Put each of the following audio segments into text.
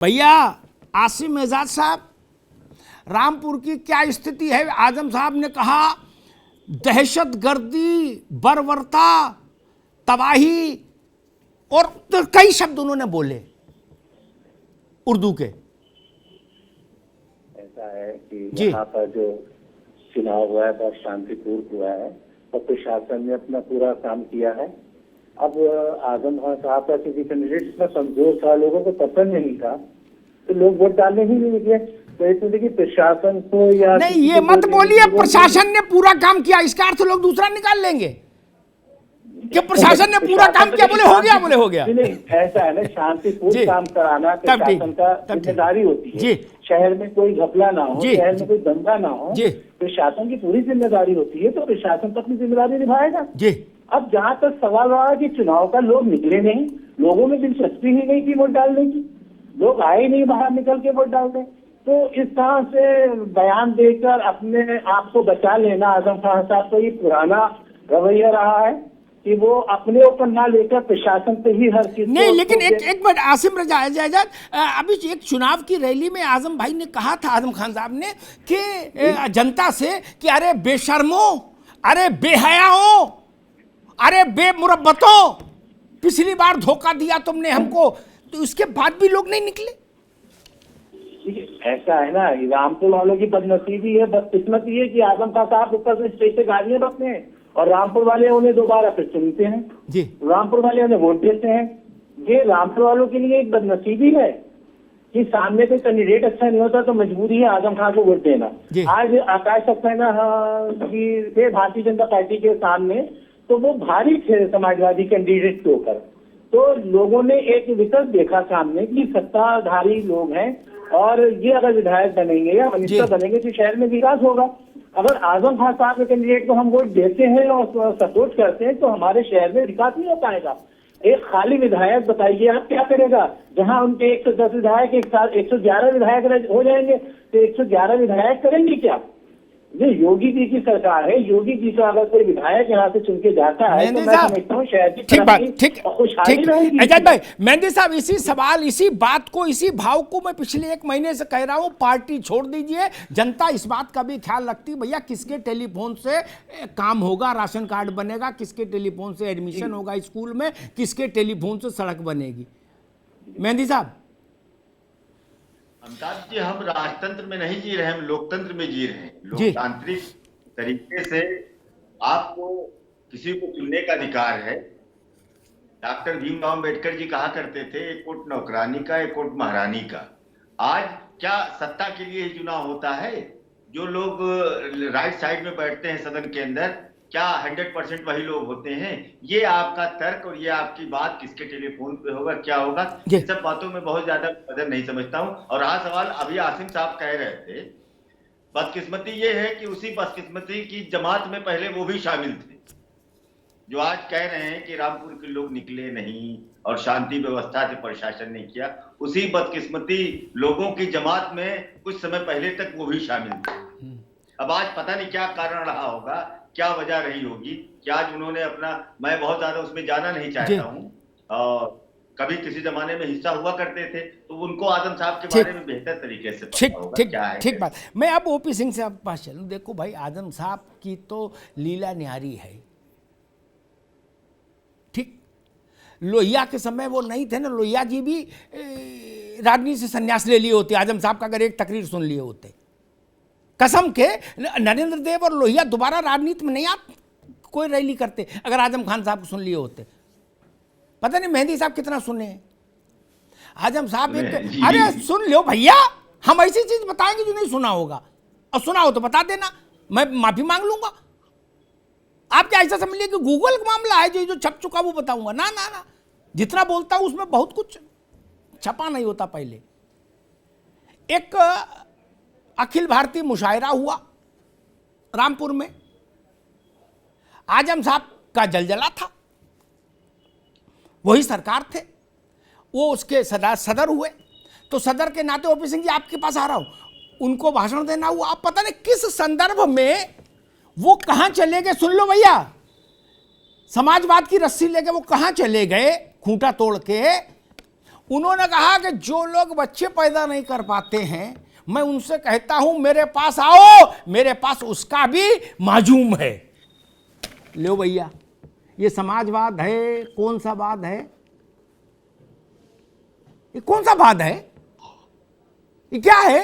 भैया आसिम एजाज साहब, रामपुर की क्या स्थिति है? आजम साहब ने कहा दहशतगर्दी, बर्बरता, तबाही और तो कई शब्द उन्होंने बोले उर्दू के। ऐसा है कि यहाँ पर जो चुनाव हुआ है बहुत शांतिपूर्ण हुआ है और प्रशासन ने अपना पूरा काम किया है। अब आजम खान साहब का किसी कैंडिडेट इतना कमजोर था, लोगों को पसंद नहीं था, तो लोग वोट डालने ही नहीं गए। तो इसलिए कि प्रशासन को या नहीं, ये मत बोलिए प्रशासन ने पूरा काम किया, इसका अर्थ लोग दूसरा निकाल लेंगे कि प्रशासन ने पूरा काम किया, बोले हो गया, बोले हो गया। नहीं, ऐसा है ना, शांतिपूर्ण काम कराना प्रशासन का जिम्मेदारी होती है। शहर में कोई घपला ना हो, शहर में कोई दंगा ना हो, प्रशासन की पूरी जिम्मेदारी होती है, तो प्रशासन तो अपनी जिम्मेदारी निभाएगा। अब जहाँ तक सवाल रहा कि चुनाव का लोग निकले नहीं, लोगों में दिलचस्पी ही नहीं थी वोट डालने की, लोग आए नहीं बाहर निकल के वोट डालने, तो इस तरह से बयान देकर अपने आप को बचा लेना आजम खान साहब का ये पुराना रवैया रहा है कि वो अपने ऊपर ना लेकर प्रशासन पे ही हर चीज नहीं। लेकिन एक मिनट आसिम रजा एजाज, अभी एक चुनाव की रैली में आजम भाई ने कहा था, आजम खान साहब ने, कि जनता से कि अरे बेशर्मो, अरे बेहयाओ, अरे बेमुरब्बतों, पिछली बार धोखा दिया तुमने हमको, तो उसके बाद भी लोग नहीं निकले। ऐसा है ना, रामपुर वालों की बदनसीबी है, बदकिस्मती है कि आजम खान साहब ऊपर से स्टेज से गालियां रखते हैं और रामपुर वाले उन्हें दोबारा फिर चुनते हैं जी, रामपुर वाले उन्हें वोट देते हैं। ये रामपुर वालों के लिए एक बदनसीबी है कि सामने कोई कैंडिडेट अच्छा नहीं होता तो मजबूरी है आजम खान को वोट देना। आज आकाश सक्सेना थे भारतीय जनता पार्टी के सामने, तो वो भारी थे समाजवादी कैंडिडेट के ऊपर, तो लोगों ने एक विकल्प देखा सामने कि सत्ताधारी लोग हैं और ये अगर विधायक बनेंगे या मिनिस्टर बनेंगे तो शहर में विकास होगा। अगर आजम खान साहब के कैंडिडेट को हम वोट देते हैं और सपोर्ट करते हैं तो हमारे शहर में विकास नहीं हो पाएगा। एक खाली विधायक बताइए आप क्या करेगा, जहां उनके 110 विधायक एक साथ 111 विधायक हो जाएंगे, तो 111 विधायक करेंगे क्या? ये योगी जी की सरकार है, योगी जी का अगर कोई विधायक यहाँ से चुन के जाता है तो मैं समझता हूँ शहर की खुशहाली रहेगी। एजाज भाई, मेहंदी साहब, इसी सवाल, इसी बात को, इसी भाव को मैं पिछले 1 महीने से कह रहा हूँ, पार्टी छोड़ दीजिए, जनता इस बात का भी ख्याल रखती भैया किसके टेलीफोन से काम होगा, राशन कार्ड बनेगा, किसके टेलीफोन से एडमिशन होगा स्कूल में, किसके टेलीफोन से सड़क बनेगी। मेहंदी साहब, अमिताभ जी, हम राजतंत्र में नहीं जी रहे, हम लोकतंत्र में जी रहे हैं। लोकतांत्रिक तरीके से आपको किसी को चुनने का अधिकार है। डॉक्टर भीमराव अम्बेडकर जी कहा करते थे, एक वोट नौकरानी का, एक वोट महारानी का। आज क्या सत्ता के लिए ही चुनाव होता है? जो लोग राइट साइड में बैठते हैं सदन के अंदर, क्या 100% वही लोग होते हैं? ये आपका तर्क और ये आपकी बात किसके टेलीफोन पे होगा, क्या होगा, इन सब बातों में बहुत ज्यादा कदर नहीं समझता हूं। और रहा सवाल, अभी आसिम साहब कह रहे थे, बदकिस्मती ये है कि उसी बदकिस्मती की जमात में पहले वो भी शामिल थे जो आज कह रहे हैं कि रामपुर के लोग निकले नहीं और शांति व्यवस्था से प्रशासन ने किया। उसी बदकिस्मती लोगों की जमात में कुछ समय पहले तक वो भी शामिल थे। अब आज पता नहीं क्या कारण रहा होगा, क्या वजह रही होगी कि आज उन्होंने अपना, मैं बहुत ज्यादा उसमें जाना नहीं चाहता हूँ, कभी किसी जमाने में हिस्सा हुआ करते थे, तो उनको आजम साहब के बारे में बेहतर तरीके से पता होगा क्या है। ठीक बात। मैं अब ओपी सिंह से आपके पास चलूं। देखो भाई, आजम साहब की तो लीला न्यारी है, ठीक। लोहिया के समय वो नहीं थे ना, लोहिया जी भी राजनीति से संन्यास ले लिए होते आजम साहब का अगर एक तकरीर सुन लिए होते। कसम के नरेंद्र देव और लोहिया दोबारा राजनीति में नहीं आते, कोई रैली करते अगर आजम खान साहब को सुन लिए होते। पता नहीं मेहंदी साहब कितना सुने हैं आजम साहब। अरे सुन लो भैया, हम ऐसी चीज बताएंगे जो नहीं सुना होगा, और सुना हो तो बता देना, मैं माफी मांग लूंगा। आप क्या ऐसा समझ लिए कि गूगल का मामला है जो छप चुका वो बताऊंगा? ना ना ना, जितना बोलता हूं उसमें बहुत कुछ छपा नहीं होता। पहले एक अखिल भारतीय मुशायरा हुआ रामपुर में, आजम साहब का जलजला था, वही सरकार थे, वो उसके सदर हुए, तो सदर के नाते ओपी सिंह जी आपके पास आ रहा हूं, उनको भाषण देना हुआ। आप पता नहीं किस संदर्भ में वो कहां चले गए, सुन लो भैया, समाजवाद की रस्सी लेके वो कहां चले गए, खूंटा तोड़ के उन्होंने कहा कि जो लोग बच्चे पैदा नहीं कर पाते हैं, मैं उनसे कहता हूं मेरे पास आओ, मेरे पास उसका भी माजूम है। लो भैया, ये समाजवाद है? कौन सा वाद है? ये कौन सा वाद है? ये क्या है?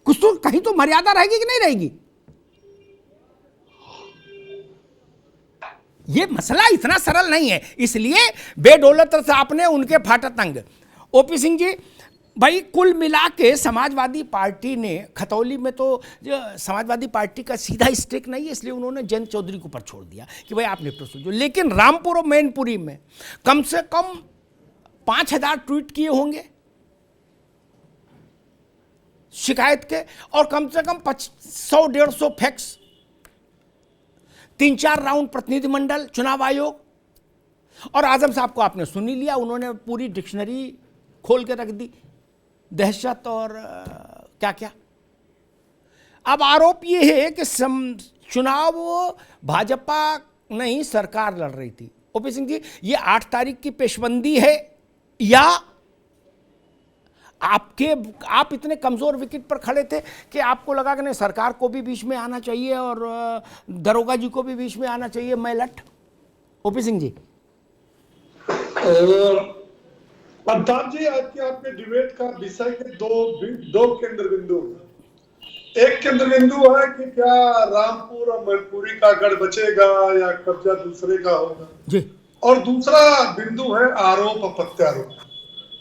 कुछ तो कहीं तो मर्यादा रहेगी कि नहीं रहेगी? ये मसला इतना सरल नहीं है, इसलिए बेडौलत से आपने उनके फाटा तंग। ओपी सिंह जी, भाई कुल मिला के समाजवादी पार्टी ने खतौली में तो समाजवादी पार्टी का सीधा स्टेक नहीं है, इसलिए उन्होंने जयंत चौधरी को ऊपर छोड़ दिया कि भाई आप निपटो सोचो। लेकिन रामपुर और मैनपुरी में कम से कम 5000 ट्वीट किए होंगे शिकायत के, और कम से कम 100-150 फैक्स, 3-4 राउंड प्रतिनिधिमंडल, चुनाव आयोग, और आजम साहब को आपने सुन ही लिया, उन्होंने पूरी डिक्शनरी खोल के रख दी, दहशत और क्या क्या। अब आरोप ये है कि चुनाव भाजपा नहीं सरकार लड़ रही थी। ओपी सिंह जी, ये 8 तारीख की पेशबंदी है या आप इतने कमजोर विकेट पर खड़े थे कि आपको लगा कि नहीं सरकार को भी बीच में आना चाहिए और दरोगा जी को भी बीच में आना चाहिए, मैं लट? ओपी सिंह जी। अमिताभ जी, आज के आपके डिबेट का विषय के दो केंद्र बिंदु हैं। एक केंद्र बिंदु है कि क्या रामपुर और मैनपुरी का गढ़ बचेगा या कब्जा दूसरे का होगा जी, और दूसरा बिंदु है आरोप और प्रत्यारोप।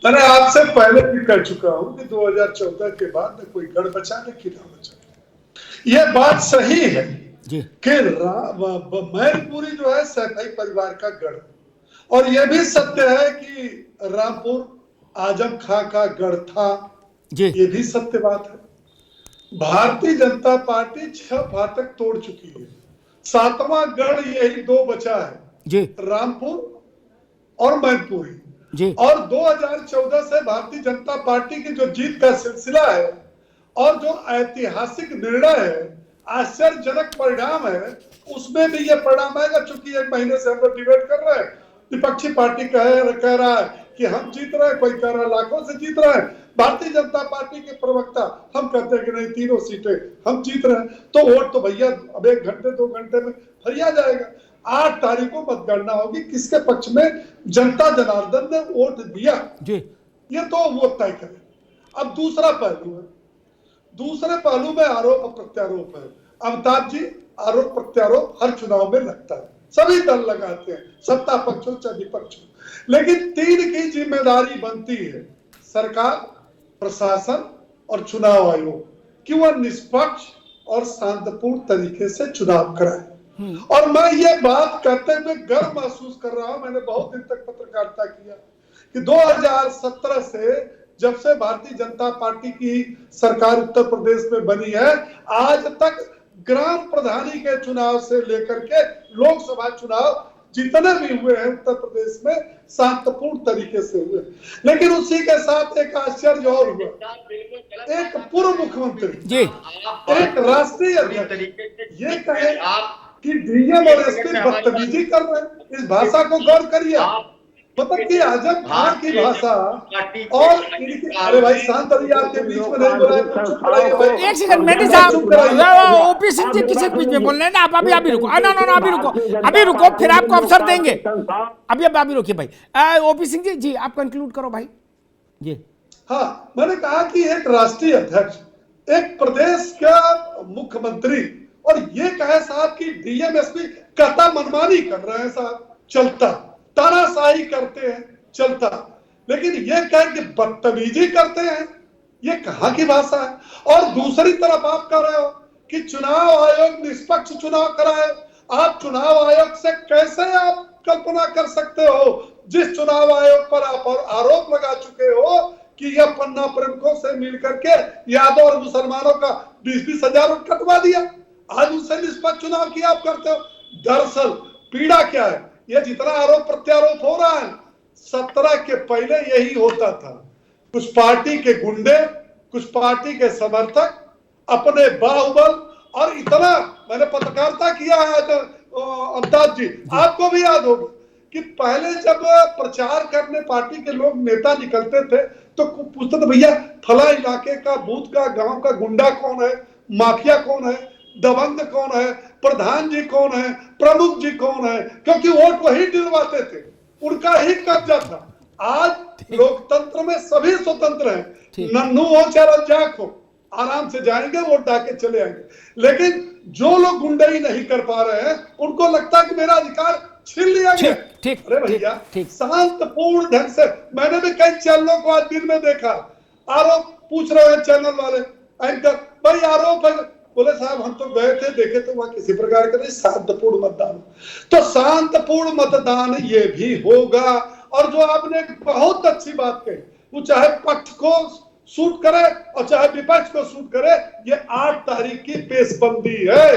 मैंने आपसे पहले भी कह चुका हूं कि 2014 के बाद न कोई गढ़ बचा न किला बचा। यह बात सही है जी कि मैनपुरी जो है सैफई परिवार का गढ़, और यह भी सत्य है कि रामपुर आजम खां का गढ़ था जी, ये भी सत्य बात है। भारतीय जनता पार्टी 6 फाटक तोड़ चुकी है, 7वां गढ़ यही 2 बचा है जी, रामपुर और मैनपुरी जी। और 2014 से भारतीय जनता पार्टी की जो जीत का सिलसिला है और जो ऐतिहासिक निर्णय है, आश्चर्यजनक परिणाम है, उसमें भी यह परिणाम आएगा। चूंकि 1 महीने से हम लोग डिबेट कर रहे हैं, विपक्षी पार्टी कह रहा है कि हम जीत रहे हैं, कोई कह रहा है लाखों से जीत रहे हैं। भारतीय जनता पार्टी के प्रवक्ता हम कहते हैं कि नहीं 3 सीटें हम जीत रहे हैं, तो वोट तो भैया अब 1 घंटे 2 घंटे में फरिया जाएगा। 8 तारीख को मतगणना होगी, किसके पक्ष में जनता जनार्दन ने वोट दिया जी, ये तो वो तय करे। अब दूसरा पहलू है, दूसरे पहलू में आरोप और प्रत्यारोप है। अमिताभ जी, आरोप प्रत्यारोप हर चुनाव में लगता है, सभी दल लगाते हैं, सत्ता पक्ष हो चाहे विपक्ष हो, लेकिन 3 की जिम्मेदारी बनती है, सरकार, प्रशासन और चुनाव आयोग, कि वह निष्पक्ष और शांतिपूर्ण तरीके से चुनाव कराए। और मैं ये बात कहते हुए गर्व महसूस कर रहा हूं, मैंने बहुत दिन तक पत्रकारिता किया कि 2017 से जब से भारतीय जनता पार्टी की सरकार उत्तर प्रदेश में बनी है, आज तक ग्राम प्रधानी के चुनाव से लेकर के लोकसभा चुनाव जितने भी हुए हैं उत्तर प्रदेश में शांतिपूर्ण तरीके से हुए। लेकिन उसी के साथ एक आश्चर्य और हुआ, एक पूर्व मुख्यमंत्री जी, एक राष्ट्रीय अध्यक्ष ये कहे कि डीएम और एसपी बदतमीजी कर रहे हैं। इस भाषा को गौर करिए, मतलब कि आजम खां की भाषा और इनकी, अरे भाई शांत रहिए, आपके बीच में नहीं बोला, चुप रहिए। 1 सेकंड मेडी साहब, ओपी सिंह जी किसी बीच में बोल रहे हैं ना, आप अभी रुको, अभी रुको, फिर आपको अवसर देंगे। अभी रुकिए भाई। ओपी सिंह जी आप कंक्लूड करो भाई जी। हाँ, मैंने कहा कि एक राष्ट्रीय अध्यक्ष, एक प्रदेश का मुख्यमंत्री, और ये कहे साहब कि डीएम एसपी कहता मनमानी कर रहे हैं साहब, चलता, तानाशाही करते हैं, चलता, लेकिन ये कहे कि बदतमीजी करते हैं, ये कहां की भाषा है। और दूसरी तरफ आप कह रहे हो कि चुनाव आयोग निष्पक्ष चुनाव कराए। आप चुनाव आयोग से कैसे आप कल्पना कर सकते हो, जिस चुनाव आयोग पर आप आरोप लगा चुके हो कि यह पन्ना प्रमुखों से मिलकर के यादव और मुसलमानों का 20-20 हजार कटवा दिया, आज उनसे निष्पक्ष चुनाव की आप करते हो। दरअसल पीड़ा क्या है, ये जितना आरोप प्रत्यारोप हो रहा है, 17 के पहले यही होता था। कुछ पार्टी के गुंडे, कुछ पार्टी के समर्थक अपने बाहुबल, और इतना मैंने पत्रकारिता किया है अमिताभ जी, आपको भी याद होगा कि पहले जब प्रचार करने पार्टी के लोग नेता निकलते थे तो पूछते थे भैया फला इलाके का, बूथ का, गांव का गुंडा कौन है, माफिया कौन है, दबंग कौन है, प्रधान जी कौन है, प्रमुख जी कौन है, क्योंकि वोट वही दिलवाते थे, उनका ही कब्जा था। आज लोकतंत्र में सभी स्वतंत्र हैं, नन्नू हो चाहे रज्जाक हो, आराम से जाएंगे, वोट डाके चले आएंगे। लेकिन जो लोग गुंडाई नहीं कर पा रहे हैं उनको लगता है कि मेरा अधिकार छीन लिया गया। अरे भैया शांतपूर्ण ढंग से, मैंने भी कई चैनलों को आज दिन में देखा, आरोप पूछ रहे हैं चैनल वाले एंकर, भाई आरोप है, बोले साहब हम तो गए थे, देखे तो वहां किसी प्रकार का नहीं, शांतपूर्ण मतदान। तो शांतपूर्ण मतदान ये भी होगा। और जो आपने बहुत अच्छी बात कही, वो चाहे पक्ष को सूट करे और चाहे विपक्ष को सूट करे, ये 8 तारीख की पेशबंदी है।